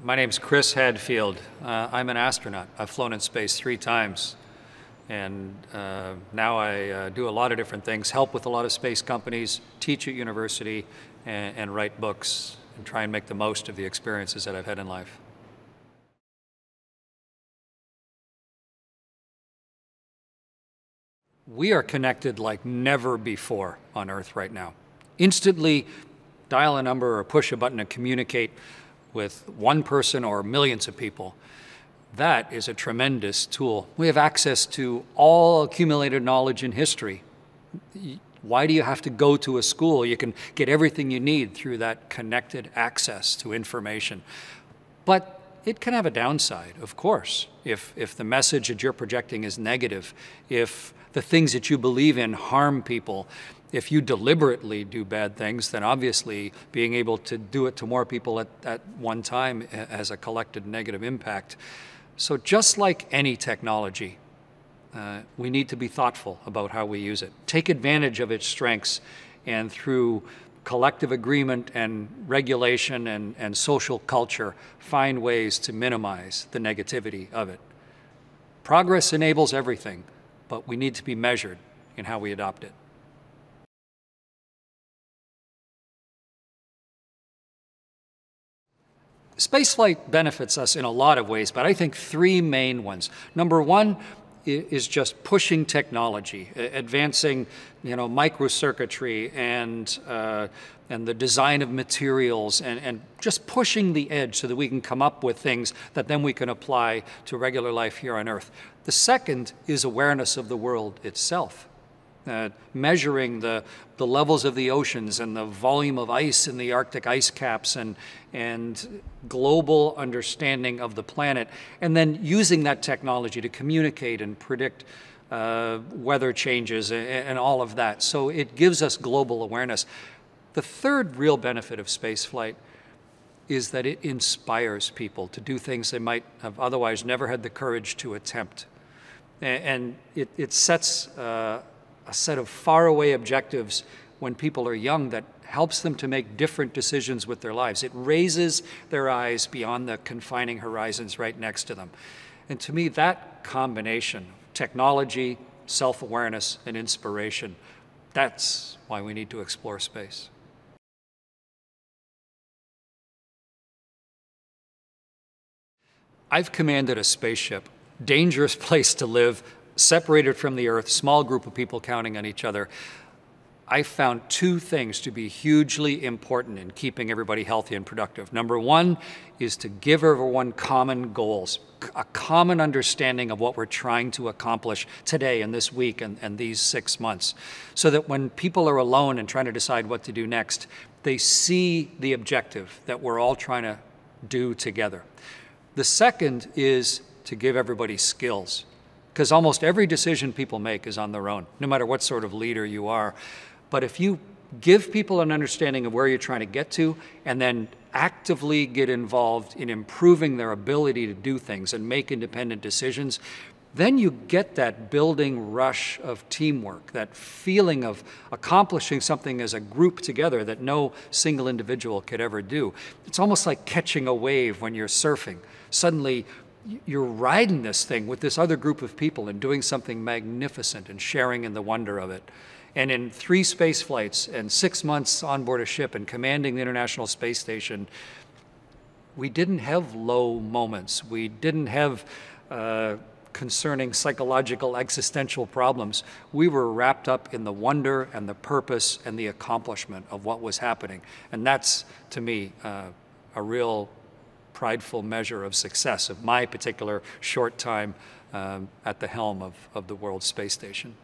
My name's Chris Hadfield. I'm an astronaut. I've flown in space 3 times. And now I do a lot of different things, help with a lot of space companies, teach at university, and write books, and try and make the most of the experiences that I've had in life. We are connected like never before on Earth right now. Instantly dial a number or push a button and communicate with one person or millions of people. That is a tremendous tool. We have access to all accumulated knowledge in history. Why do you have to go to a school? You can get everything you need through that connected access to information. But it can have a downside, of course, if the message that you're projecting is negative, if the things that you believe in harm people. If you deliberately do bad things, then obviously being able to do it to more people at one time has a collected negative impact. So just like any technology, we need to be thoughtful about how we use it. Take advantage of its strengths, and through collective agreement and regulation and social culture, find ways to minimize the negativity of it. Progress enables everything, but we need to be measured in how we adopt it. Spaceflight benefits us in a lot of ways, but I think 3 main ones. Number 1 is just pushing technology, advancing, microcircuitry and the design of materials, and just pushing the edge so that we can come up with things that then we can apply to regular life here on Earth. The second is awareness of the world itself. Measuring the levels of the oceans and the volume of ice in the Arctic ice caps and global understanding of the planet, and then using that technology to communicate and predict weather changes and all of that. So it gives us global awareness. The third real benefit of spaceflight is that it inspires people to do things they might have otherwise never had the courage to attempt. And it sets a set of faraway objectives when people are young that helps them to make different decisions with their lives. It raises their eyes beyond the confining horizons right next to them. And to me, that combination, technology, self-awareness, and inspiration, that's why we need to explore space. I've commanded a spaceship, dangerous place to live, separated from the Earth, small group of people counting on each other. I found 2 things to be hugely important in keeping everybody healthy and productive. Number 1 is to give everyone common goals, a common understanding of what we're trying to accomplish today and this week and these 6 months, so that when people are alone and trying to decide what to do next, they see the objective that we're all trying to do together. The second is to give everybody skills, because almost every decision people make is on their own, no matter what sort of leader you are. But if you give people an understanding of where you're trying to get to, and then actively get involved in improving their ability to do things and make independent decisions, then you get that building rush of teamwork, that feeling of accomplishing something as a group together that no single individual could ever do. It's almost like catching a wave when you're surfing. Suddenly, you're riding this thing with this other group of people and doing something magnificent and sharing in the wonder of it. And in 3 space flights and 6 months on board a ship and commanding the International Space Station, we didn't have low moments. We didn't have concerning psychological existential problems. We were wrapped up in the wonder and the purpose and the accomplishment of what was happening. And that's, to me, a real prideful measure of success of my particular short time at the helm of the World Space Station.